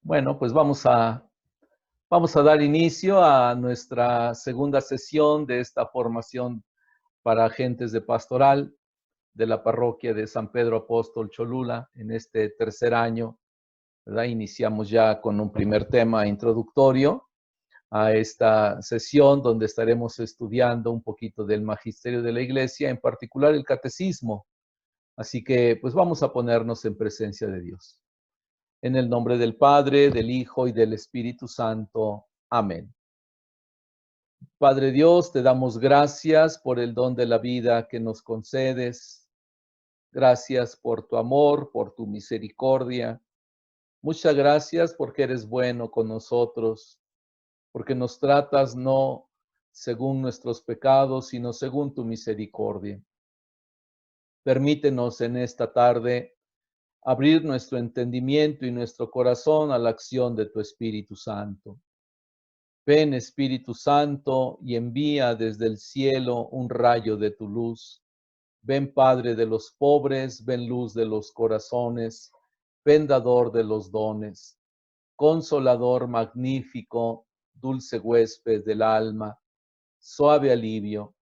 Bueno, pues vamos a dar inicio a nuestra segunda sesión de esta formación para agentes de pastoral de la parroquia de San Pedro Apóstol Cholula en este tercer año, ¿verdad? Iniciamos ya con un primer tema introductorio a esta sesión donde estaremos estudiando un poquito del magisterio de la Iglesia, en particular el catecismo. Así que pues vamos a ponernos en presencia de Dios. En el nombre del Padre, del Hijo y del Espíritu Santo. Amén. Padre Dios, te damos gracias por el don de la vida que nos concedes. Gracias por tu amor, por tu misericordia. Muchas gracias porque eres bueno con nosotros, porque nos tratas no según nuestros pecados, sino según tu misericordia. Permítenos en esta tarde abrir nuestro entendimiento y nuestro corazón a la acción de tu Espíritu Santo. Ven, Espíritu Santo, y envía desde el cielo un rayo de tu luz. Ven, Padre de los pobres, ven, luz de los corazones, ven, dador de los dones, consolador magnífico, dulce huésped del alma, suave alivio,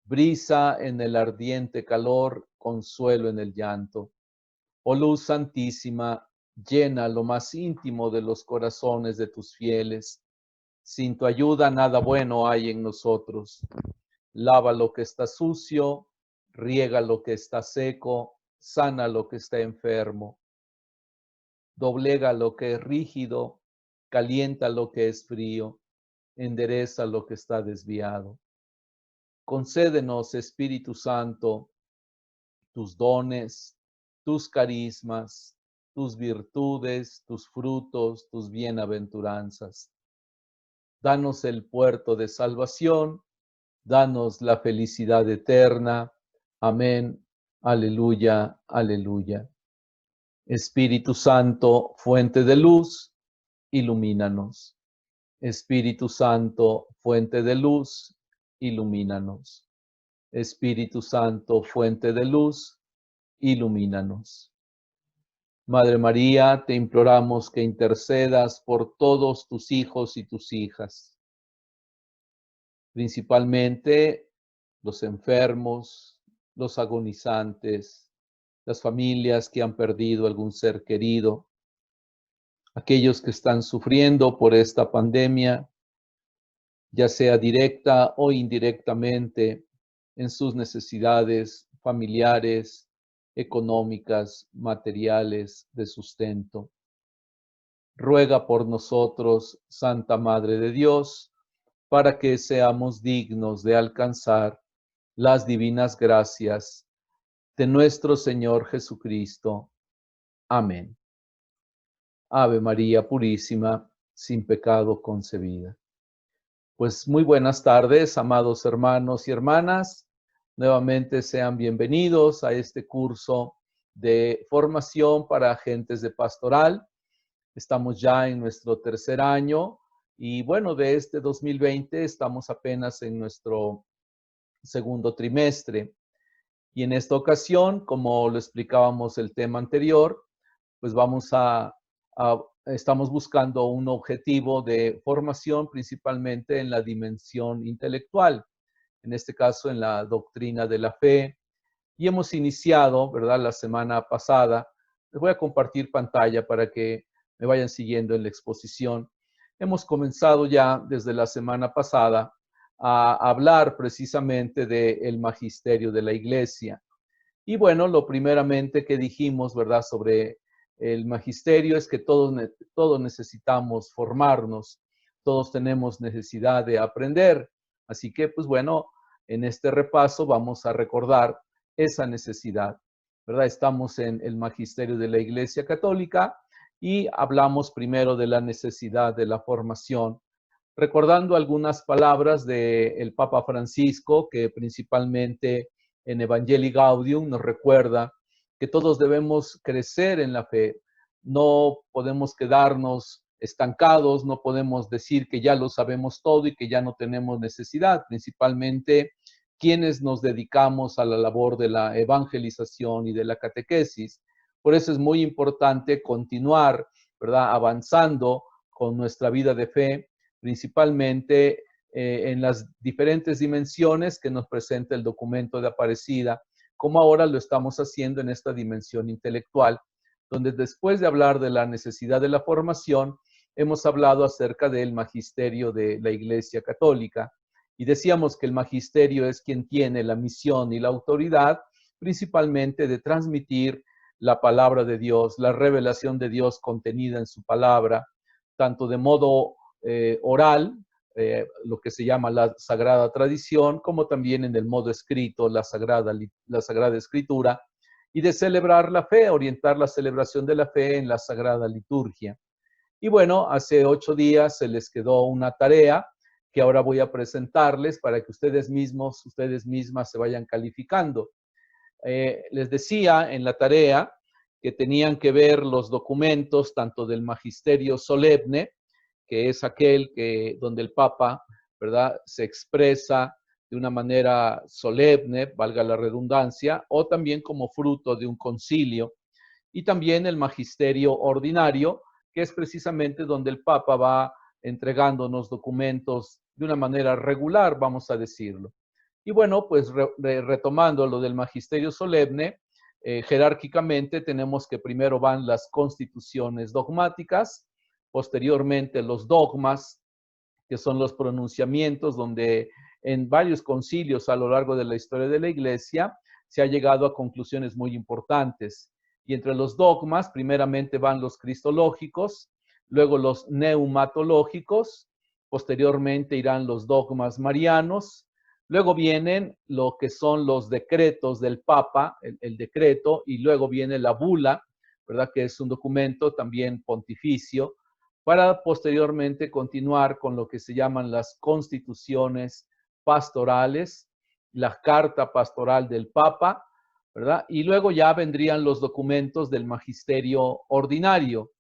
brisa en el ardiente calor, consuelo en el llanto. Oh luz santísima, llena lo más íntimo de los corazones de tus fieles. Sin tu ayuda nada bueno hay en nosotros. Lava lo que está sucio, riega lo que está seco, sana lo que está enfermo. Doblega lo que es rígido, calienta lo que es frío, endereza lo que está desviado. Concédenos, Espíritu Santo, tus dones, tus carismas, tus virtudes, tus frutos, tus bienaventuranzas. Danos el puerto de salvación, danos la felicidad eterna. Amén. Aleluya, aleluya. Espíritu Santo, fuente de luz, ilumínanos. Espíritu Santo, fuente de luz, ilumínanos. Espíritu Santo, fuente de luz, ilumínanos. Madre María, te imploramos que intercedas por todos tus hijos y tus hijas, principalmente los enfermos, los agonizantes, las familias que han perdido algún ser querido, aquellos que están sufriendo por esta pandemia, ya sea directa o indirectamente, en sus necesidades familiares, económicas, materiales, de sustento. Ruega por nosotros, Santa Madre de Dios, para que seamos dignos de alcanzar las divinas gracias de nuestro Señor Jesucristo. Amén. Ave María Purísima, sin pecado concebida. Pues muy buenas tardes, amados hermanos y hermanas. Nuevamente sean bienvenidos a este curso de formación para agentes de pastoral. Estamos ya en nuestro tercer año y bueno, de este 2020 estamos apenas en nuestro segundo trimestre. Y en esta ocasión, como lo explicábamos el tema anterior, pues estamos buscando un objetivo de formación principalmente en la dimensión intelectual, en este caso en la doctrina de la fe. Y hemos iniciado, ¿verdad? La semana pasada, les voy a compartir pantalla para que me vayan siguiendo en la exposición. Hemos comenzado ya desde la semana pasada a hablar precisamente del magisterio de la Iglesia. Y bueno, lo primeramente que dijimos, ¿verdad?, sobre el magisterio es que todos necesitamos formarnos, todos tenemos necesidad de aprender. Así que, pues bueno, en este repaso vamos a recordar esa necesidad, ¿verdad? Estamos en el magisterio de la Iglesia Católica y hablamos primero de la necesidad de la formación, recordando algunas palabras del Papa Francisco, que principalmente en Evangelii Gaudium nos recuerda que todos debemos crecer en la fe. No podemos quedarnos estancados, no podemos decir que ya lo sabemos todo y que ya no tenemos necesidad, principalmente quienes nos dedicamos a la labor de la evangelización y de la catequesis. Por eso es muy importante continuar ¿verdad? Avanzando con nuestra vida de fe, principalmente en las diferentes dimensiones que nos presenta el documento de Aparecida, como ahora lo estamos haciendo en esta dimensión intelectual, donde después de hablar de la necesidad de la formación, hemos hablado acerca del magisterio de la Iglesia Católica. Y decíamos que el magisterio es quien tiene la misión y la autoridad, principalmente de transmitir la palabra de Dios, la revelación de Dios contenida en su palabra, tanto de modo oral, lo que se llama la Sagrada Tradición, como también en el modo escrito, la Sagrada Escritura, y de celebrar la fe, orientar la celebración de la fe en la Sagrada Liturgia. Y bueno, hace 8 días se les quedó una tarea que ahora voy a presentarles para que ustedes mismos, ustedes mismas se vayan calificando. Les decía en la tarea que tenían que ver los documentos tanto del Magisterio Solemne, que es aquel donde el Papa, ¿verdad?, se expresa de una manera solemne, valga la redundancia, o también como fruto de un concilio, y también el Magisterio Ordinario, que es precisamente donde el Papa va entregándonos documentos de una manera regular, vamos a decirlo. Y bueno, pues retomando lo del Magisterio Solemne, jerárquicamente tenemos que primero van las constituciones dogmáticas, posteriormente los dogmas, que son los pronunciamientos donde en varios concilios a lo largo de la historia de la Iglesia se ha llegado a conclusiones muy importantes. Y entre los dogmas, primeramente van los cristológicos, luego los neumatológicos, posteriormente irán los dogmas marianos, luego vienen lo que son los decretos del Papa, el decreto, y luego viene la bula, ¿verdad?, que es un documento también pontificio, para posteriormente continuar con lo que se llaman las constituciones pastorales, la carta pastoral del Papa, ¿verdad? Y luego ya vendrían los documentos del magisterio ordinario.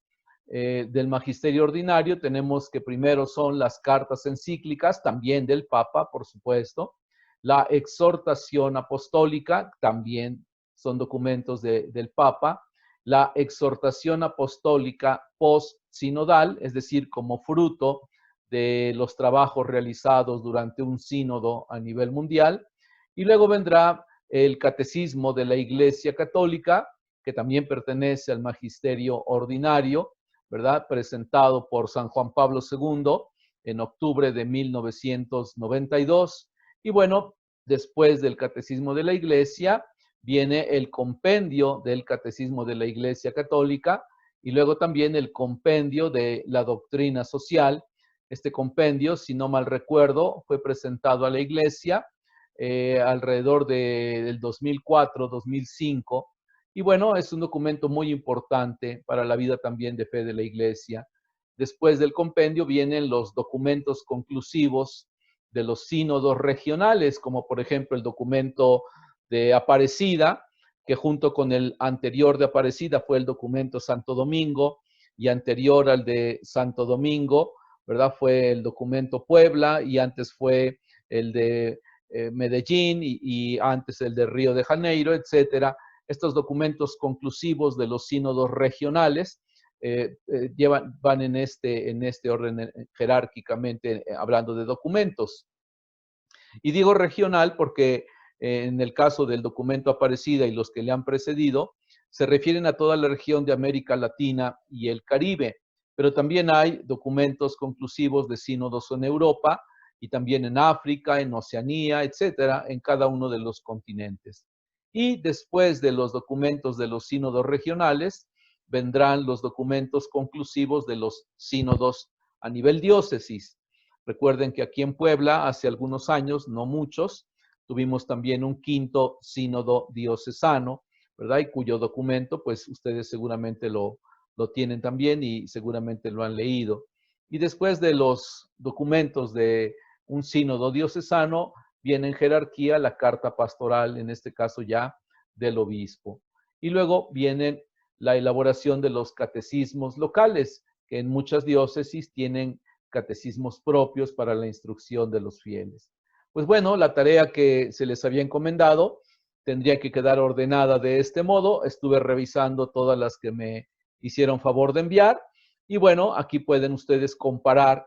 Del magisterio ordinario tenemos que primero son las cartas encíclicas, también del Papa, por supuesto, la exhortación apostólica, también son documentos del Papa, la exhortación apostólica post-sinodal, es decir, como fruto de los trabajos realizados durante un sínodo a nivel mundial, y luego vendrá el catecismo de la Iglesia Católica, que también pertenece al magisterio ordinario, ¿verdad?, presentado por San Juan Pablo II en octubre de 1992. Y bueno, después del catecismo de la Iglesia, viene el compendio del Catecismo de la Iglesia Católica y luego también el compendio de la doctrina social. Este compendio, si no mal recuerdo, fue presentado a la Iglesia alrededor del 2004-2005. Y bueno, es un documento muy importante para la vida también de fe de la Iglesia. Después del compendio vienen los documentos conclusivos de los sínodos regionales, como por ejemplo el documento de Aparecida, que junto con el anterior de Aparecida fue el documento Santo Domingo, y anterior al de Santo Domingo, ¿verdad?, fue el documento Puebla, y antes fue el de Medellín, y antes el de Río de Janeiro, etcétera. Estos documentos conclusivos de los sínodos regionales van en este orden jerárquicamente hablando de documentos. Y digo regional porque en el caso del documento Aparecida y los que le han precedido, se refieren a toda la región de América Latina y el Caribe, pero también hay documentos conclusivos de sínodos en Europa y también en África, en Oceanía, etcétera, en cada uno de los continentes. Y después de los documentos de los sínodos regionales, vendrán los documentos conclusivos de los sínodos a nivel diócesis. Recuerden que aquí en Puebla, hace algunos años, no muchos, tuvimos también un quinto sínodo diocesano, ¿verdad? Y cuyo documento, pues ustedes seguramente lo tienen también y seguramente lo han leído. Y después de los documentos de un sínodo diocesano, viene en jerarquía la carta pastoral, en este caso ya del obispo. Y luego viene la elaboración de los catecismos locales, que en muchas diócesis tienen catecismos propios para la instrucción de los fieles. Pues bueno, la tarea que se les había encomendado tendría que quedar ordenada de este modo. Estuve revisando todas las que me hicieron favor de enviar Y bueno, aquí pueden ustedes comparar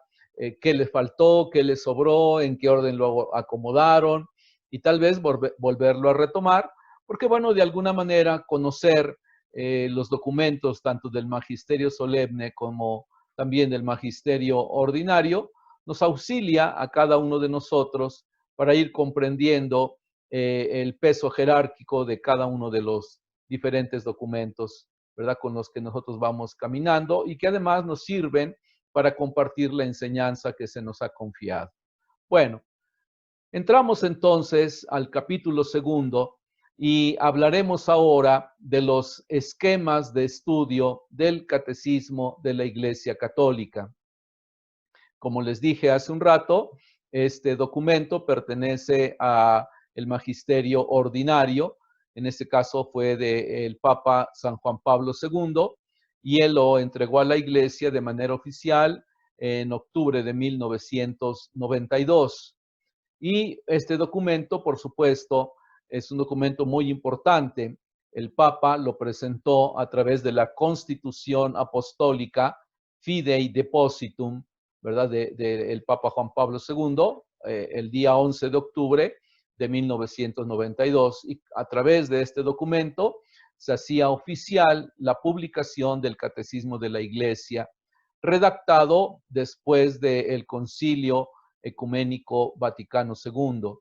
qué les faltó, qué les sobró, en qué orden lo acomodaron y tal vez volverlo a retomar, porque bueno, de alguna manera conocer los documentos tanto del Magisterio Solemne como también del Magisterio Ordinario nos auxilia a cada uno de nosotros para ir comprendiendo el peso jerárquico de cada uno de los diferentes documentos, ¿verdad? Con los que nosotros vamos caminando y que además nos sirven para compartir la enseñanza que se nos ha confiado. Bueno, entramos entonces al capítulo segundo y hablaremos ahora de los esquemas de estudio del Catecismo de la Iglesia Católica. Como les dije hace un rato, este documento pertenece al Magisterio Ordinario. En este caso fue del Papa San Juan Pablo II y él lo entregó a la Iglesia de manera oficial en octubre de 1992. Y este documento, por supuesto, es un documento muy importante. El Papa lo presentó a través de la Constitución Apostólica Fidei Depositum, ¿verdad? El Papa Juan Pablo II, el día 11 de octubre de 1992. Y a través de este documento se hacía oficial la publicación del Catecismo de la Iglesia, redactado después del Concilio Ecuménico Vaticano II.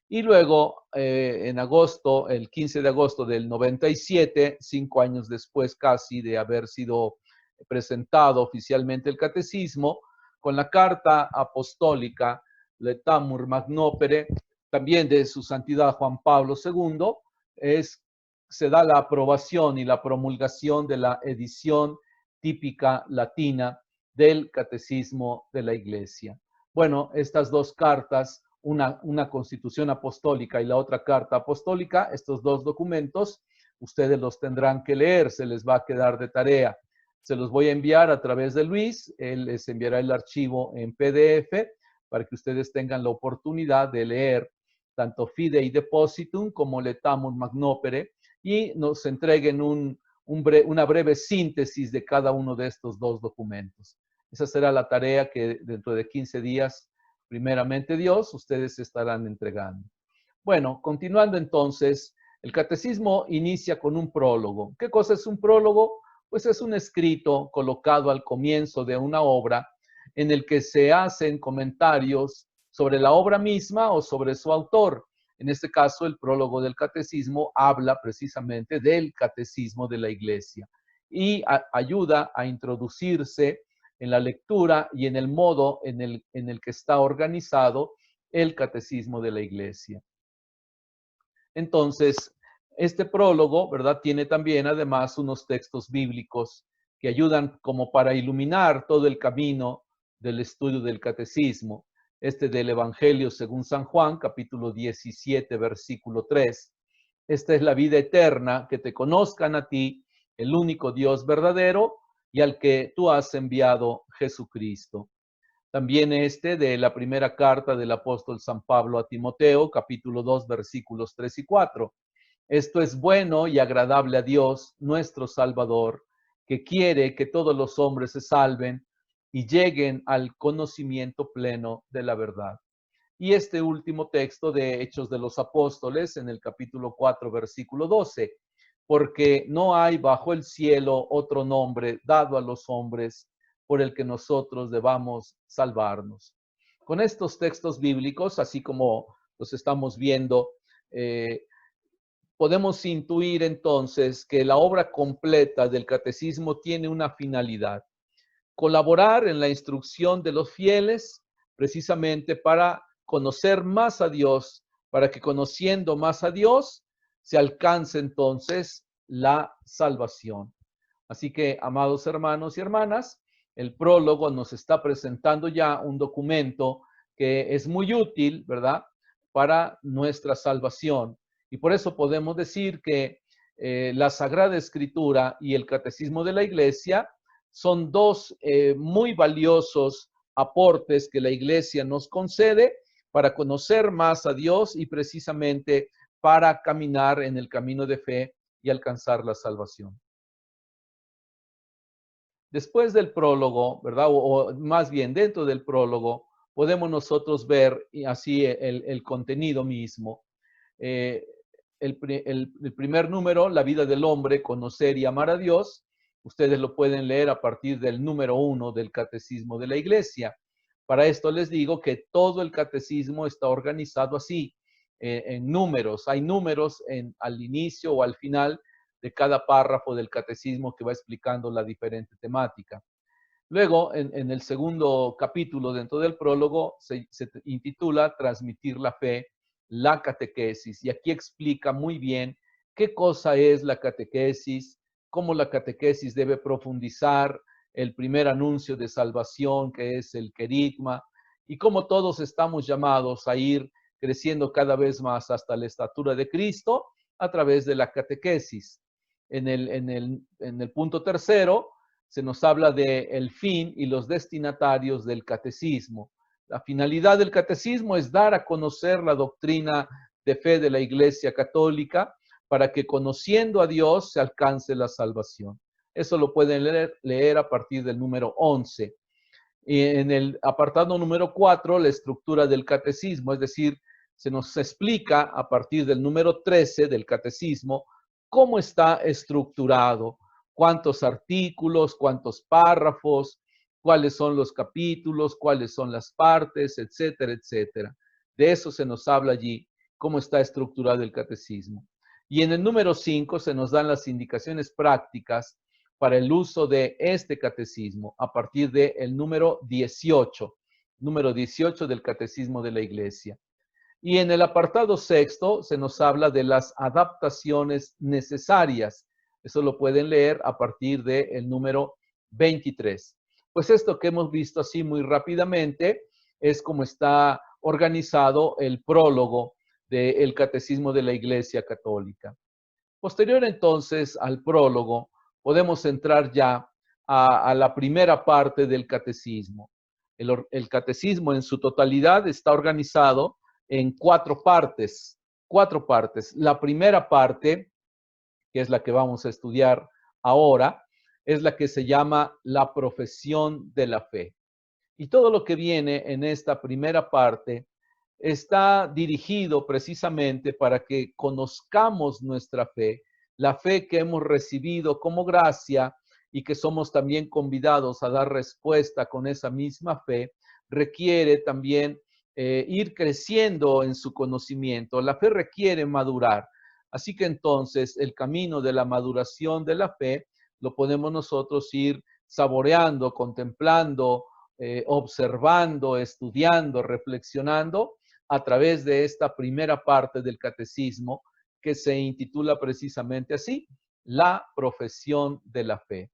Y luego, en agosto, el 15 de agosto del 97, 5 años después casi de haber sido presentado oficialmente el catecismo, con la carta apostólica Letamur Magnopere, también de su santidad Juan Pablo II, se da la aprobación y la promulgación de la edición típica latina del Catecismo de la Iglesia. Bueno, estas dos cartas, una constitución apostólica y la otra carta apostólica, estos dos documentos, ustedes los tendrán que leer, se les va a quedar de tarea. Se los voy a enviar a través de Luis, él les enviará el archivo en PDF para que ustedes tengan la oportunidad de leer tanto Fidei Depositum como Letamur Magnopere y nos entreguen una breve síntesis de cada uno de estos dos documentos. Esa será la tarea que dentro de 15 días, primeramente Dios, ustedes estarán entregando. Bueno, continuando entonces, el catecismo inicia con un prólogo. ¿Qué cosa es un prólogo? Pues es un escrito colocado al comienzo de una obra en el que se hacen comentarios sobre la obra misma o sobre su autor. En este caso, el prólogo del catecismo habla precisamente del catecismo de la Iglesia y ayuda a introducirse en la lectura y en el modo en el que está organizado el catecismo de la Iglesia. Entonces, este prólogo, ¿verdad? Tiene también además unos textos bíblicos que ayudan como para iluminar todo el camino del estudio del catecismo. Este del Evangelio según San Juan, capítulo 17, versículo 3. Esta es la vida eterna, que te conozcan a ti, el único Dios verdadero, y al que tú has enviado, Jesucristo. También este de la primera carta del apóstol San Pablo a Timoteo, capítulo 2, versículos 3 y 4. Esto es bueno y agradable a Dios, nuestro Salvador, que quiere que todos los hombres se salven y lleguen al conocimiento pleno de la verdad. Y este último texto de Hechos de los Apóstoles, en el capítulo 4, versículo 12, porque no hay bajo el cielo otro nombre dado a los hombres por el que nosotros debamos salvarnos. Con estos textos bíblicos, así como los estamos viendo, podemos intuir entonces que la obra completa del catecismo tiene una finalidad: colaborar en la instrucción de los fieles, precisamente para conocer más a Dios, para que conociendo más a Dios se alcance entonces la salvación. Así que, amados hermanos y hermanas, el prólogo nos está presentando ya un documento que es muy útil, ¿verdad?, para nuestra salvación. Y por eso podemos decir que la Sagrada Escritura y el Catecismo de la Iglesia son dos muy valiosos aportes que la Iglesia nos concede para conocer más a Dios y precisamente para caminar en el camino de fe y alcanzar la salvación. Después del prólogo, ¿verdad? O más bien dentro del prólogo, podemos nosotros ver así el contenido mismo. Eh, el primer número, la vida del hombre, conocer y amar a Dios. Ustedes lo pueden leer a partir del número 1 del Catecismo de la Iglesia. Para esto les digo que todo el catecismo está organizado así, en números. Hay números al inicio o al final de cada párrafo del catecismo que va explicando la diferente temática. Luego, en el segundo capítulo dentro del prólogo, se intitula Transmitir la fe, la catequesis, y aquí explica muy bien qué cosa es la catequesis, cómo la catequesis debe profundizar el primer anuncio de salvación, que es el querigma, y cómo todos estamos llamados a ir creciendo cada vez más hasta la estatura de Cristo a través de la catequesis. En el punto tercero, se nos habla de el fin y los destinatarios del catecismo. La finalidad del catecismo es dar a conocer la doctrina de fe de la Iglesia Católica para que conociendo a Dios se alcance la salvación. Eso lo pueden leer a partir del número 11. Y en el apartado número 4, la estructura del catecismo, es decir, se nos explica a partir del número 13 del catecismo cómo está estructurado, cuántos artículos, cuántos párrafos, cuáles son los capítulos, cuáles son las partes, etcétera, etcétera. De eso se nos habla allí, cómo está estructurado el catecismo. Y en el número 5 se nos dan las indicaciones prácticas para el uso de este catecismo a partir del número 18 del Catecismo de la Iglesia. Y en el apartado sexto se nos habla de las adaptaciones necesarias. Eso lo pueden leer a partir del número 23. Pues esto que hemos visto así muy rápidamente es como está organizado el prólogo del Catecismo de la Iglesia Católica. Posterior entonces al prólogo, podemos entrar ya a la primera parte del catecismo. El catecismo en su totalidad está organizado en cuatro partes. Cuatro partes. La primera parte, que es la que vamos a estudiar ahora, es la que se llama la profesión de la fe. Y todo lo que viene en esta primera parte está dirigido precisamente para que conozcamos nuestra fe, la fe que hemos recibido como gracia y que somos también convidados a dar respuesta con esa misma fe, requiere también ir creciendo en su conocimiento. La fe requiere madurar. Así que entonces el camino de la maduración de la fe lo podemos nosotros ir saboreando, contemplando, observando, estudiando, reflexionando a través de esta primera parte del catecismo que se intitula precisamente así, la profesión de la fe.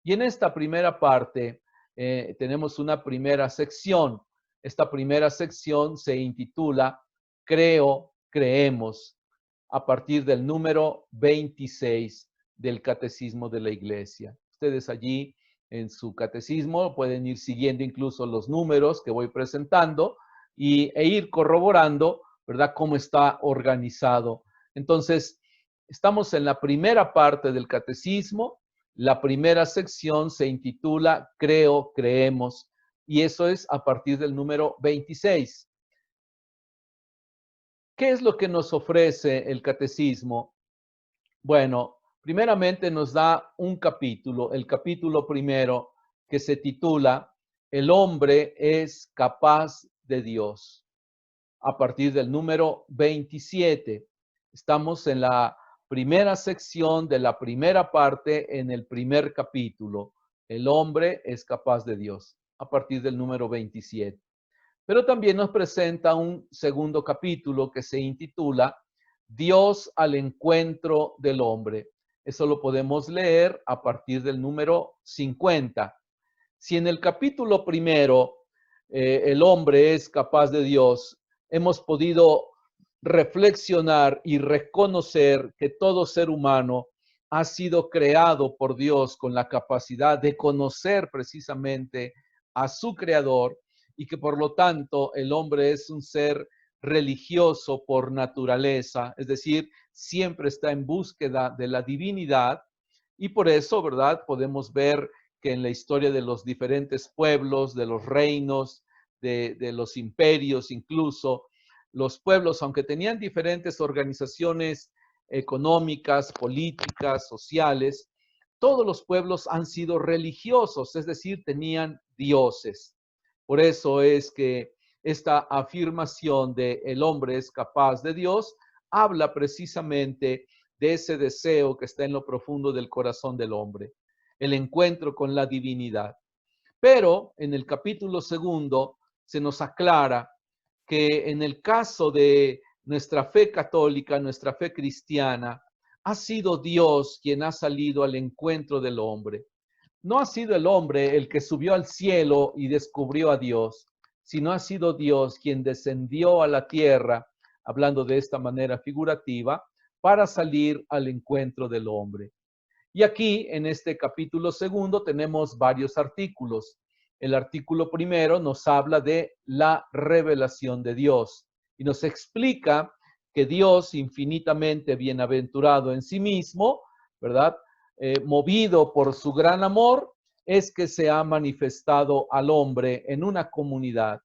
Y en esta primera parte tenemos una primera sección. Esta primera sección se intitula Creo, creemos, a partir del número 26 del Catecismo de la Iglesia. Ustedes allí en su catecismo pueden ir siguiendo incluso los números que voy presentando e ir corroborando, ¿verdad?, cómo está organizado. Entonces, estamos en la primera parte del catecismo. La primera sección se intitula Creo, creemos, y eso es a partir del número 26. ¿Qué es lo que nos ofrece el catecismo? Bueno, primeramente nos da un capítulo, el capítulo primero, que se titula El hombre es capaz de Dios. A partir del número 27. Estamos en la primera sección de la primera parte en el primer capítulo. El hombre es capaz de Dios. A partir del número 27. Pero también nos presenta un segundo capítulo que se intitula Dios al encuentro del hombre. Eso lo podemos leer a partir del número 50. Si en el capítulo primero el hombre es capaz de Dios, hemos podido reflexionar y reconocer que todo ser humano ha sido creado por Dios con la capacidad de conocer precisamente a su creador y que por lo tanto el hombre es un ser religioso por naturaleza, es decir, siempre está en búsqueda de la divinidad y por eso, ¿verdad? Podemos ver que en la historia de los diferentes pueblos, de los reinos, de los imperios incluso, los pueblos, aunque tenían diferentes organizaciones económicas, políticas, sociales, todos los pueblos han sido religiosos, es decir, tenían dioses. Por eso es que esta afirmación de el hombre es capaz de Dios habla precisamente de ese deseo que está en lo profundo del corazón del hombre, el encuentro con la divinidad. Pero en el capítulo segundo se nos aclara que en el caso de nuestra fe católica, nuestra fe cristiana, ha sido Dios quien ha salido al encuentro del hombre. No ha sido el hombre el que subió al cielo y descubrió a Dios, sino ha sido Dios quien descendió a la tierra, hablando de esta manera figurativa, para salir al encuentro del hombre. Y aquí, en este capítulo segundo, tenemos varios artículos. El artículo primero nos habla de la revelación de Dios y nos explica que Dios, infinitamente bienaventurado en sí mismo, ¿verdad? Movido por su gran amor, es que se ha manifestado al hombre en una comunidad,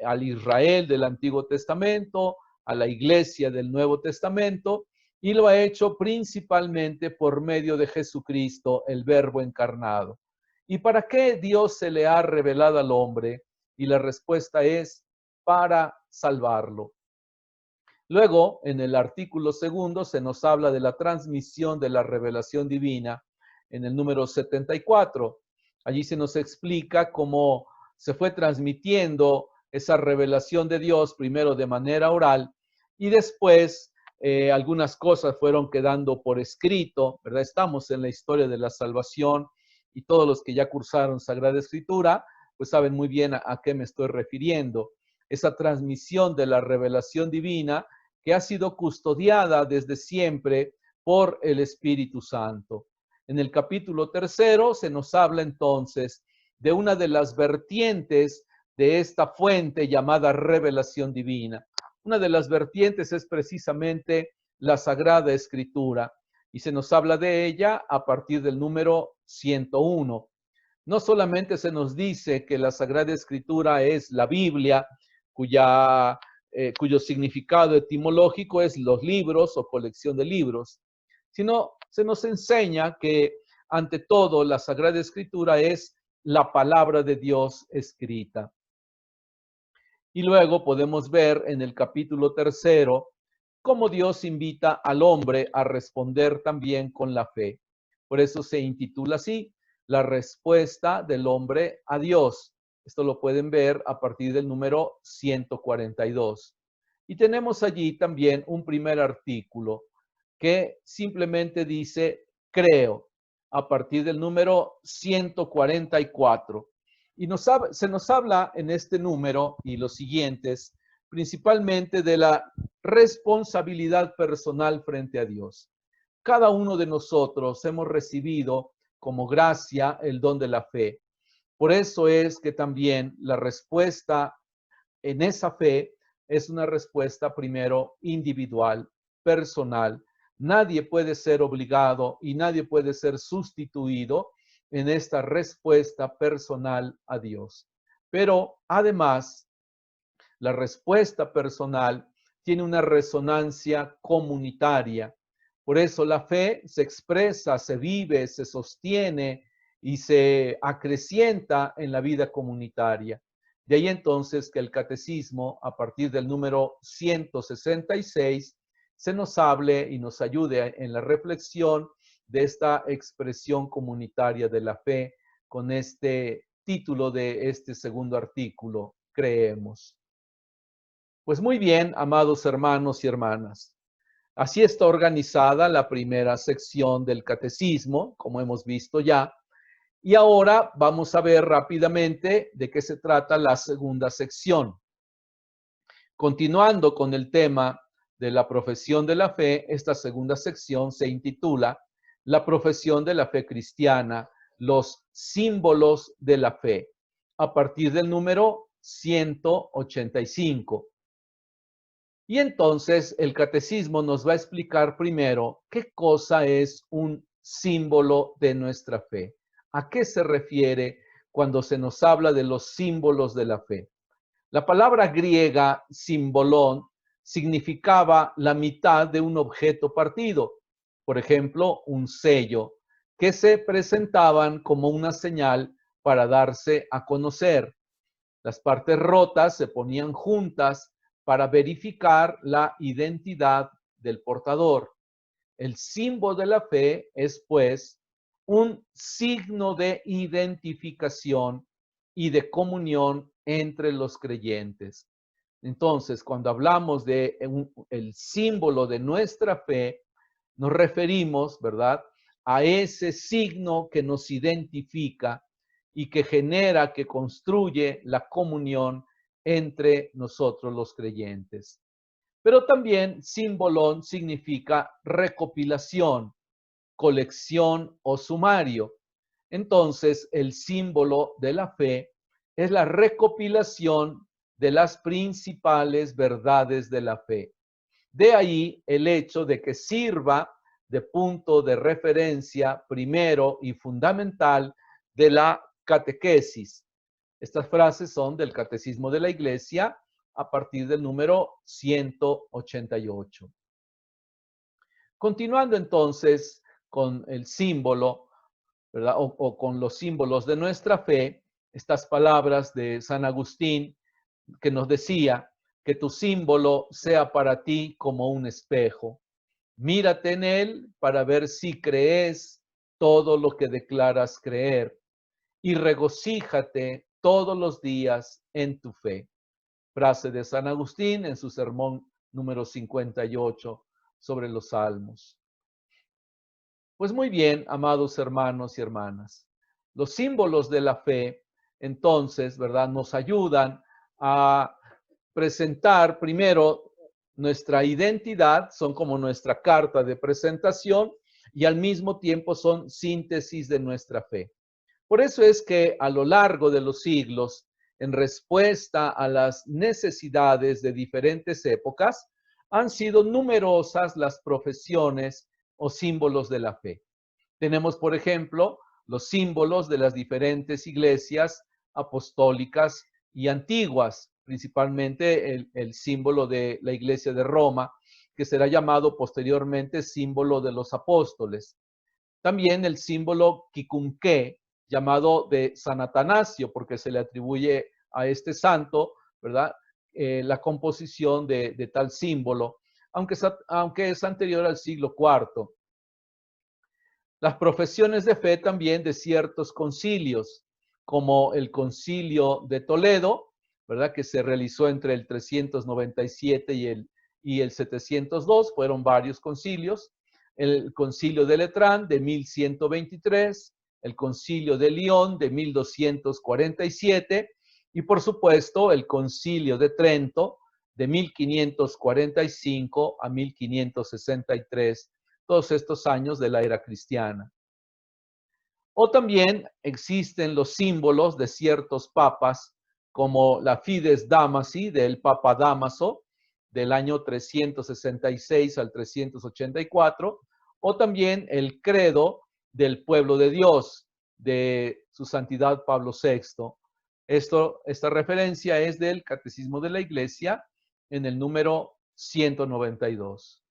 al Israel del Antiguo Testamento, a la Iglesia del Nuevo Testamento, y lo ha hecho principalmente por medio de Jesucristo, el Verbo encarnado. ¿Y para qué Dios se le ha revelado al hombre? Y la respuesta es para salvarlo. Luego, en el artículo segundo, se nos habla de la transmisión de la revelación divina en el número 74. Allí se nos explica cómo se fue transmitiendo esa revelación de Dios, primero de manera oral y después algunas cosas fueron quedando por escrito, ¿verdad? Estamos en la historia de la salvación y todos los que ya cursaron Sagrada Escritura, pues saben muy bien a qué me estoy refiriendo. Esa transmisión de la revelación divina que ha sido custodiada desde siempre por el Espíritu Santo. En el capítulo tercero se nos habla entonces de una de las vertientes de esta fuente llamada revelación divina. Una de las vertientes es precisamente la Sagrada Escritura y se nos habla de ella a partir del número 101. No solamente se nos dice que la Sagrada Escritura es la Biblia, cuyo significado etimológico es los libros o colección de libros, sino se nos enseña que ante todo la Sagrada Escritura es la palabra de Dios escrita. Y luego podemos ver en el capítulo tercero cómo Dios invita al hombre a responder también con la fe. Por eso se intitula así, la respuesta del hombre a Dios. Esto lo pueden ver a partir del número 142. Y tenemos allí también un primer artículo que simplemente dice creo, a partir del número 144. Y se nos habla en este número y los siguientes, principalmente de la responsabilidad personal frente a Dios. Cada uno de nosotros hemos recibido como gracia el don de la fe. Por eso es que también la respuesta en esa fe es una respuesta primero individual, personal. Nadie puede ser obligado y nadie puede ser sustituido en esta respuesta personal a Dios. Pero además, la respuesta personal tiene una resonancia comunitaria. Por eso la fe se expresa, se vive, se sostiene y se acrecienta en la vida comunitaria. De ahí entonces que el catecismo, a partir del número 166, se nos hable y nos ayude en la reflexión de esta expresión comunitaria de la fe con este título de este segundo artículo, creemos. Pues muy bien, amados hermanos y hermanas. Así está organizada la primera sección del catecismo, como hemos visto ya. Y ahora vamos a ver rápidamente de qué se trata la segunda sección. Continuando con el tema de la profesión de la fe, esta segunda sección se intitula La profesión de la fe cristiana, los símbolos de la fe, a partir del número 185. Y entonces el catecismo nos va a explicar primero qué cosa es un símbolo de nuestra fe. ¿A qué se refiere cuando se nos habla de los símbolos de la fe? La palabra griega simbolón significaba la mitad de un objeto partido, por ejemplo, un sello, que se presentaban como una señal para darse a conocer. Las partes rotas se ponían juntas para verificar la identidad del portador. El símbolo de la fe es, pues, un signo de identificación y de comunión entre los creyentes. Entonces, cuando hablamos de el símbolo de nuestra fe, nos referimos, ¿verdad?, a ese signo que nos identifica y que genera, que construye la comunión entre nosotros los creyentes. Pero también símbolon significa recopilación, colección o sumario. Entonces, el símbolo de la fe es la recopilación de las principales verdades de la fe. De ahí el hecho de que sirva de punto de referencia primero y fundamental de la catequesis. Estas frases son del Catecismo de la Iglesia a partir del número 188. Continuando entonces con el símbolo, ¿verdad? O con los símbolos de nuestra fe, estas palabras de San Agustín que nos decía que tu símbolo sea para ti como un espejo. Mírate en él para ver si crees todo lo que declaras creer y regocíjate todos los días en tu fe. Frase de San Agustín en su sermón número 58 sobre los Salmos. Pues muy bien, amados hermanos y hermanas, los símbolos de la fe, entonces, ¿verdad?, nos ayudan a presentar primero nuestra identidad, son como nuestra carta de presentación y al mismo tiempo son síntesis de nuestra fe. Por eso es que a lo largo de los siglos, en respuesta a las necesidades de diferentes épocas, han sido numerosas las profesiones o símbolos de la fe. Tenemos, por ejemplo, los símbolos de las diferentes iglesias apostólicas y antiguas, principalmente el símbolo de la iglesia de Roma, que será llamado posteriormente símbolo de los apóstoles. También el símbolo Quincunque, llamado de San Atanasio, porque se le atribuye a este santo, ¿verdad?, la composición de tal símbolo, aunque es anterior al siglo IV. Las profesiones de fe también de ciertos concilios, como el concilio de Toledo, ¿verdad?, que se realizó entre el 397 y el 702, fueron varios concilios. El concilio de Letrán de 1123, el concilio de León de 1247 y por supuesto el concilio de Trento de 1545 a 1563, todos estos años de la era cristiana. O también existen los símbolos de ciertos papas, como la Fides Damasi del Papa Dámaso, del año 366 al 384, o también el credo del pueblo de Dios, de su santidad Pablo VI. Esta referencia es del Catecismo de la Iglesia en el número 192.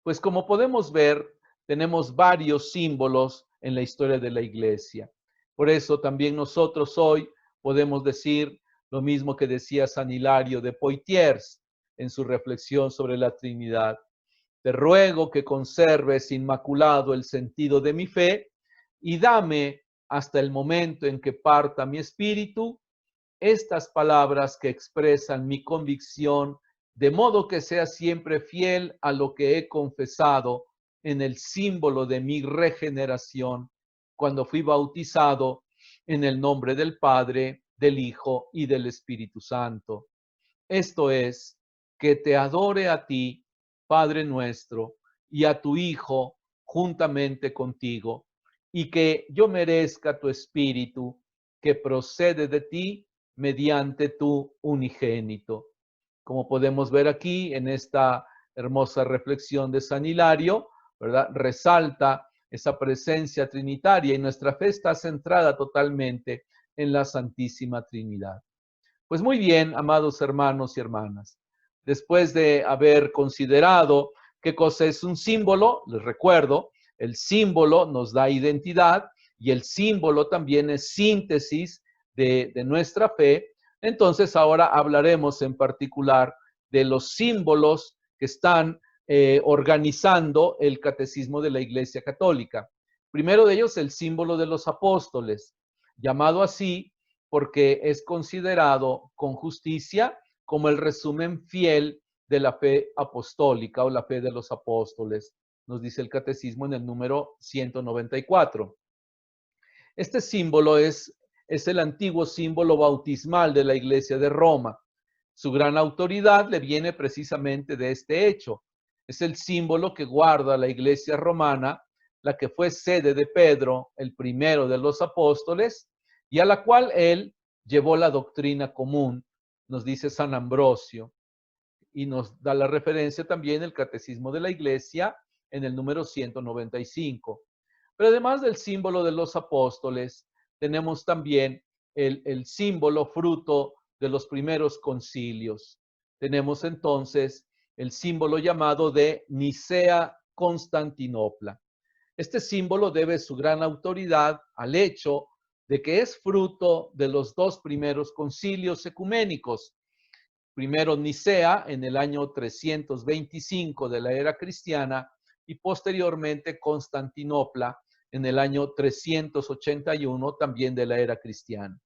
Pues como podemos ver, tenemos varios símbolos en la historia de la Iglesia. Por eso también nosotros hoy podemos decir lo mismo que decía San Hilario de Poitiers en su reflexión sobre la Trinidad. Te ruego que conserves inmaculado el sentido de mi fe y dame hasta el momento en que parta mi espíritu estas palabras que expresan mi convicción, de modo que sea siempre fiel a lo que he confesado en el símbolo de mi regeneración, cuando fui bautizado en el nombre del Padre, del Hijo y del Espíritu Santo. Esto es, que te adore a ti, Padre nuestro, y a tu Hijo juntamente contigo, y que yo merezca tu Espíritu, que procede de ti mediante tu unigénito. Como podemos ver aquí en esta hermosa reflexión de San Hilario, ¿verdad?, resalta esa presencia trinitaria, y nuestra fe está centrada totalmente en la Santísima Trinidad. Pues muy bien, amados hermanos y hermanas, después de haber considerado qué cosa es un símbolo, les recuerdo, el símbolo nos da identidad y el símbolo también es síntesis de nuestra fe. Entonces ahora hablaremos en particular de los símbolos que están organizando el catecismo de la Iglesia Católica. Primero de ellos, el símbolo de los apóstoles, llamado así porque es considerado con justicia como el resumen fiel de la fe apostólica o la fe de los apóstoles, nos dice el catecismo en el número 194. Este símbolo es el antiguo símbolo bautismal de la Iglesia de Roma. Su gran autoridad le viene precisamente de este hecho. Es el símbolo que guarda la Iglesia romana, la que fue sede de Pedro, el primero de los apóstoles, y a la cual él llevó la doctrina común, nos dice San Ambrosio, y nos da la referencia también el Catecismo de la Iglesia en el número 195. Pero además del símbolo de los apóstoles, tenemos también el símbolo fruto de los primeros concilios. Tenemos entonces el símbolo llamado de Nicea-Constantinopla. Este símbolo debe su gran autoridad al hecho de que es fruto de los dos primeros concilios ecuménicos. Primero Nicea en el año 325 de la era cristiana y posteriormente Constantinopla en el año 381 también de la era cristiana.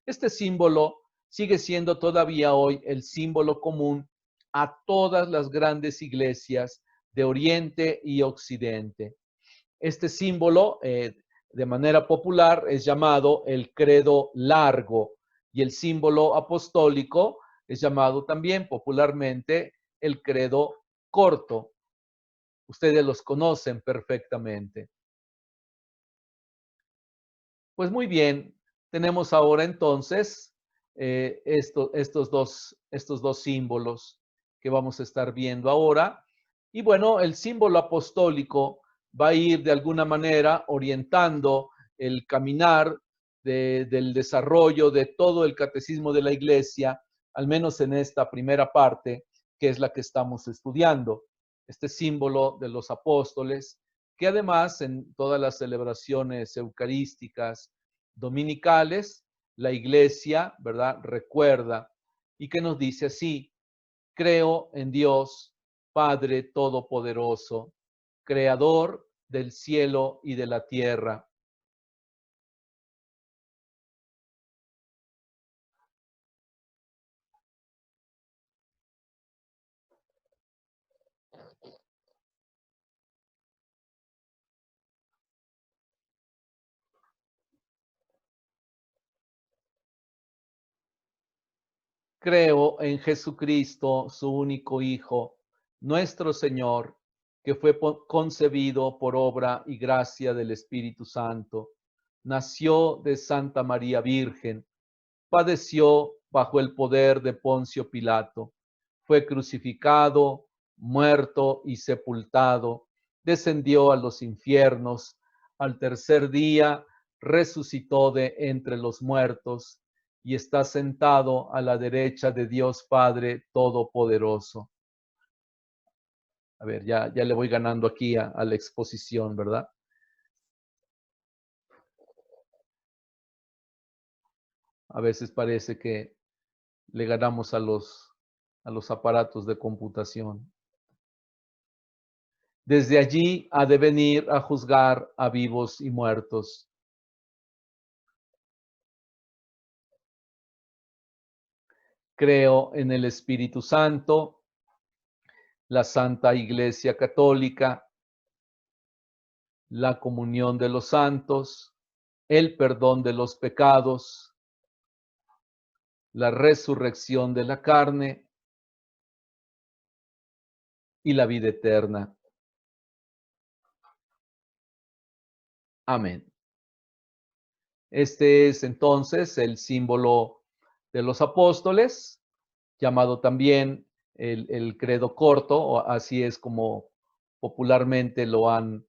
Este símbolo sigue siendo todavía hoy el símbolo común a todas las grandes iglesias de Oriente y Occidente. Este símbolo, de manera popular, es llamado el credo largo y el símbolo apostólico es llamado también popularmente el credo corto. Ustedes los conocen perfectamente. Pues muy bien, tenemos ahora entonces estos dos símbolos que vamos a estar viendo ahora. Y bueno, el símbolo apostólico va a ir de alguna manera orientando el caminar del desarrollo de todo el catecismo de la Iglesia, al menos en esta primera parte, que es la que estamos estudiando. Este símbolo de los apóstoles, que además en todas las celebraciones eucarísticas dominicales, la Iglesia, ¿verdad?, recuerda y que nos dice así: creo en Dios, Padre Todopoderoso, Creador del cielo y de la tierra. Creo en Jesucristo, su único Hijo, nuestro Señor, que fue concebido por obra y gracia del Espíritu Santo. Nació de Santa María Virgen, padeció bajo el poder de Poncio Pilato, fue crucificado, muerto y sepultado, descendió a los infiernos, al tercer día resucitó de entre los muertos y está sentado a la derecha de Dios Padre Todopoderoso. A ver, ya le voy ganando aquí a la exposición, ¿verdad? A veces parece que le ganamos a los aparatos de computación. Desde allí ha de venir a juzgar a vivos y muertos. Creo en el Espíritu Santo, la Santa Iglesia Católica, la comunión de los santos, el perdón de los pecados, la resurrección de la carne y la vida eterna. Amén. Este es entonces el símbolo de los apóstoles, llamado también el credo corto, o así es como popularmente lo han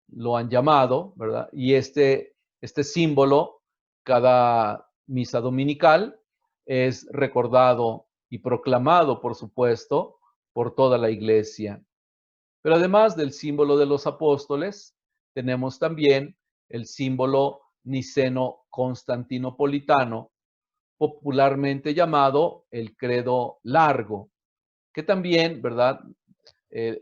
lo han llamado, ¿verdad? Y este símbolo, cada misa dominical, es recordado y proclamado, por supuesto, por toda la iglesia. Pero además del símbolo de los apóstoles, tenemos también el símbolo niceno-constantinopolitano, popularmente llamado el credo largo, que también, ¿verdad?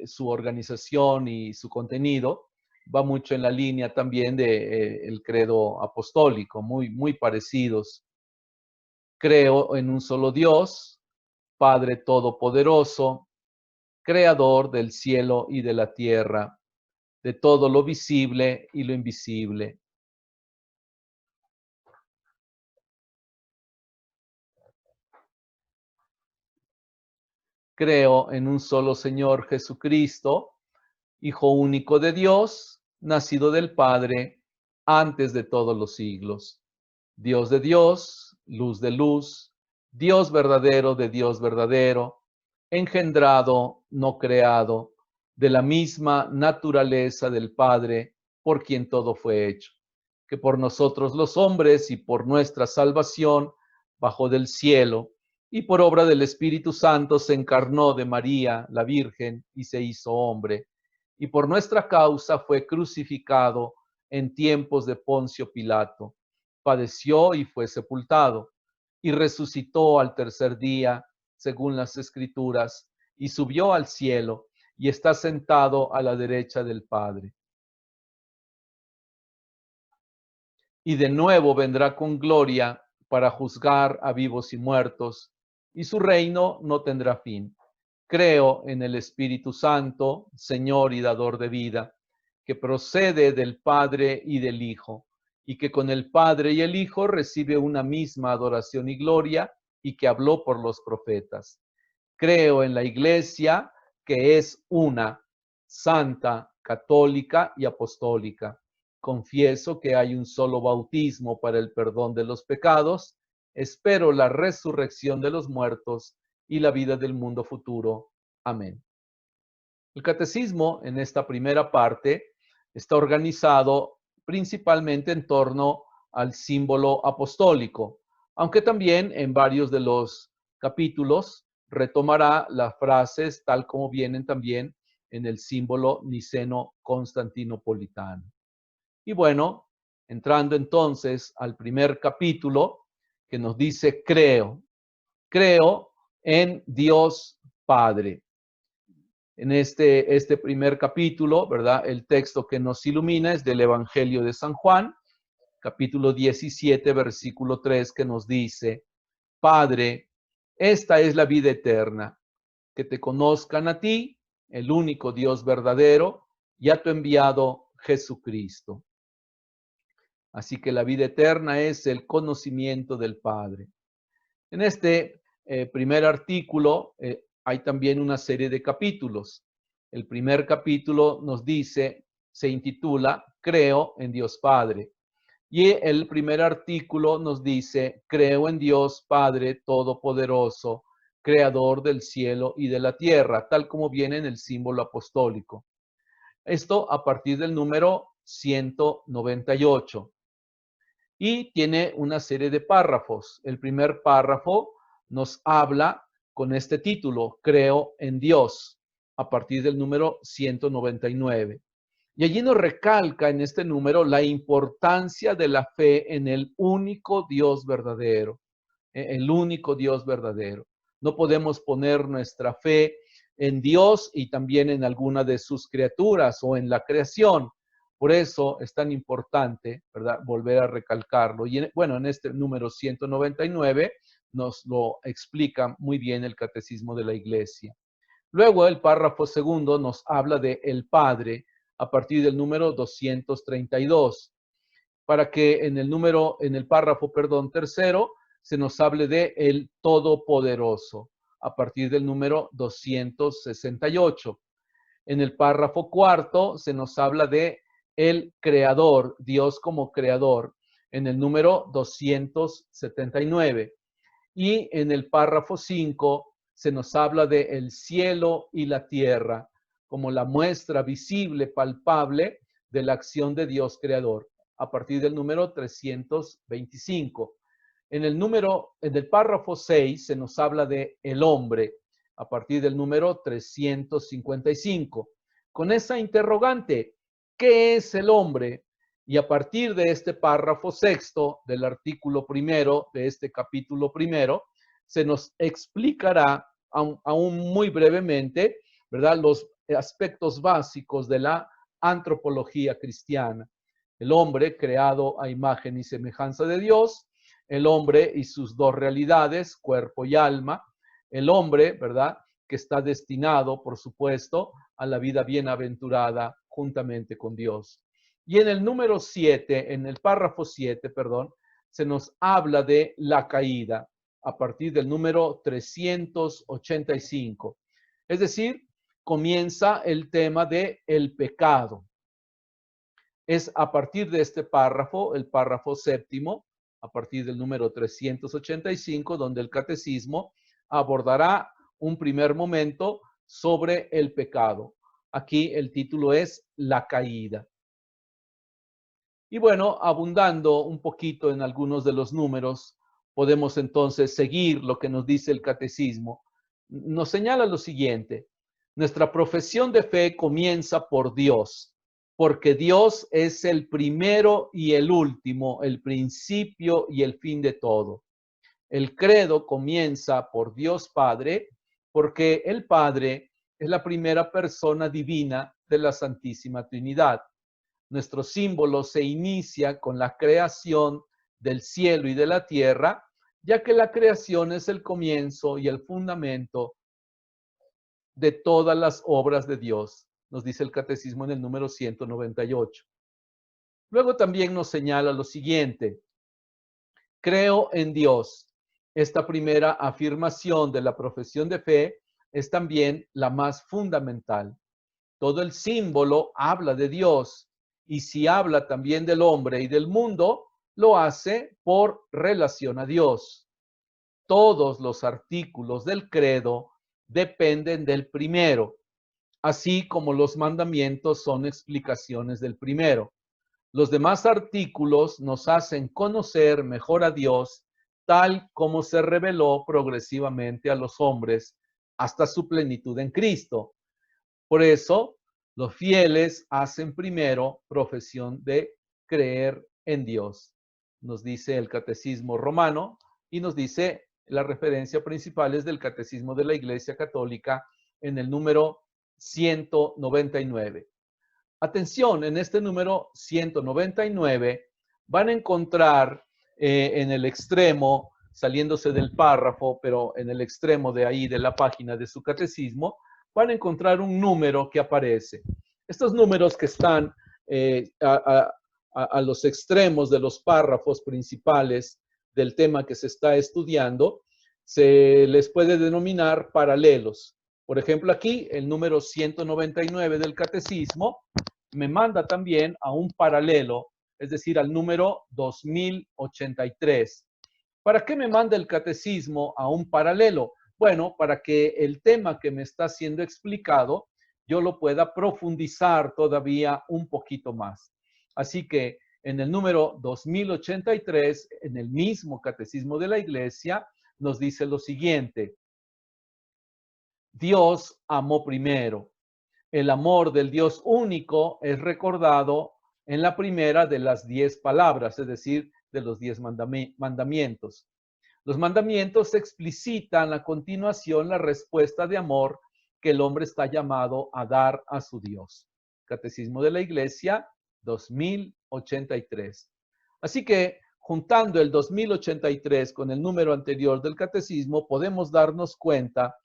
Su organización y su contenido va mucho en la línea también de el credo apostólico, muy parecidos. Creo en un solo Dios, Padre Todopoderoso, Creador del cielo y de la tierra, de todo lo visible y lo invisible. Creo en un solo Señor Jesucristo, Hijo único de Dios, nacido del Padre antes de todos los siglos. Dios de Dios, luz de luz, Dios verdadero de Dios verdadero, engendrado, no creado, de la misma naturaleza del Padre, por quien todo fue hecho, que por nosotros los hombres y por nuestra salvación bajó del cielo, y por obra del Espíritu Santo se encarnó de María, la Virgen, y se hizo hombre, y por nuestra causa fue crucificado en tiempos de Poncio Pilato, padeció y fue sepultado, y resucitó al tercer día, según las Escrituras, y subió al cielo, y está sentado a la derecha del Padre. Y de nuevo vendrá con gloria para juzgar a vivos y muertos, y su reino no tendrá fin. Creo en el Espíritu Santo, Señor y dador de vida, que procede del Padre y del Hijo, y que con el Padre y el Hijo recibe una misma adoración y gloria, y que habló por los profetas. Creo en la Iglesia, que es una, santa, católica y apostólica. Confieso que hay un solo bautismo para el perdón de los pecados. Espero la resurrección de los muertos y la vida del mundo futuro. Amén. El catecismo en esta primera parte está organizado principalmente en torno al símbolo apostólico, aunque también en varios de los capítulos retomará las frases tal como vienen también en el símbolo niceno-constantinopolitano. Y bueno, entrando entonces al primer capítulo que nos dice creo en Dios Padre. En este primer capítulo, ¿verdad? El texto que nos ilumina es del Evangelio de San Juan, capítulo 17, versículo 3, que nos dice, Padre, esta es la vida eterna, que te conozcan a ti, el único Dios verdadero, y a tu enviado Jesucristo. Así que la vida eterna es el conocimiento del Padre. En este primer artículo hay también una serie de capítulos. El primer capítulo nos dice, se intitula Creo en Dios Padre. Y el primer artículo nos dice, creo en Dios Padre Todopoderoso, Creador del cielo y de la tierra, tal como viene en el símbolo apostólico. Esto a partir del número 198. Y tiene una serie de párrafos. El primer párrafo nos habla con este título, Creo en Dios, a partir del número 199. Y allí nos recalca en este número la importancia de la fe en el único Dios verdadero, el único Dios verdadero. No podemos poner nuestra fe en Dios y también en alguna de sus criaturas o en la creación. Por eso es tan importante, ¿verdad?, volver a recalcarlo. Y bueno, en este número 199 nos lo explica muy bien el Catecismo de la Iglesia. Luego el párrafo segundo nos habla de el Padre a partir del número 232, para que en el párrafo, tercero, se nos hable de el Todopoderoso a partir del número 268. En el párrafo cuarto se nos habla de el Creador, Dios como Creador, en el número 279. Y en el párrafo 5 se nos habla de el cielo y la tierra como la muestra visible, palpable de la acción de Dios creador, a partir del número 325. En el párrafo 6 se nos habla de el hombre, a partir del número 355. Con esa interrogante, ¿qué es el hombre? Y a partir de este párrafo sexto del artículo primero de este capítulo primero, se nos explicará aún muy brevemente, ¿verdad?, los aspectos básicos de la antropología cristiana. El hombre creado a imagen y semejanza de Dios, el hombre y sus dos realidades, cuerpo y alma, el hombre, ¿verdad?, que está destinado, por supuesto, a la vida bienaventurada juntamente con Dios. Y en el número 7, en el párrafo 7, perdón, se nos habla de la caída a partir del número 385. Es decir, comienza el tema de el pecado. Es a partir de este párrafo, el párrafo séptimo, a partir del número 385, donde el catecismo abordará un primer momento sobre el pecado. Aquí el título es La caída. Y bueno, abundando un poquito en algunos de los números, podemos entonces seguir lo que nos dice el catecismo. Nos señala lo siguiente: nuestra profesión de fe comienza por Dios, porque Dios es el primero y el último, el principio y el fin de todo. El credo comienza por Dios Padre, porque el Padre es la primera persona divina de la Santísima Trinidad. Nuestro símbolo se inicia con la creación del cielo y de la tierra, ya que la creación es el comienzo y el fundamento de todas las obras de Dios, nos dice el catecismo en el número 198. Luego también nos señala lo siguiente: creo en Dios. Esta primera afirmación de la profesión de fe es también la más fundamental. Todo el símbolo habla de Dios, y si habla también del hombre y del mundo, lo hace por relación a Dios. Todos los artículos del credo dependen del primero, así como los mandamientos son explicaciones del primero. Los demás artículos nos hacen conocer mejor a Dios, tal como se reveló progresivamente a los hombres hasta su plenitud en Cristo. Por eso, los fieles hacen primero profesión de creer en Dios, nos dice el Catecismo Romano, y nos dice la referencia principal es del Catecismo de la Iglesia Católica en el número 199. Atención, en este número 199 van a encontrar en el extremo, saliéndose del párrafo, pero en el extremo de ahí de la página de su catecismo, van a encontrar un número que aparece. Estos números que están a los extremos de los párrafos principales del tema que se está estudiando, se les puede denominar paralelos. Por ejemplo, aquí el número 199 del catecismo me manda también a un paralelo, es decir, al número 2083. ¿Para qué me manda el catecismo a un paralelo? Bueno, para que el tema que me está siendo explicado yo lo pueda profundizar todavía un poquito más. Así que en el número 2083, en el mismo Catecismo de la Iglesia, nos dice lo siguiente: Dios amó primero. El amor del Dios único es recordado en la primera de las 10 palabras, es decir, de los 10 mandamientos. Los mandamientos explicitan a continuación la respuesta de amor que el hombre está llamado a dar a su Dios. Catecismo de la Iglesia 2083. Así que, juntando el 2083 con el número anterior del catecismo, podemos darnos cuenta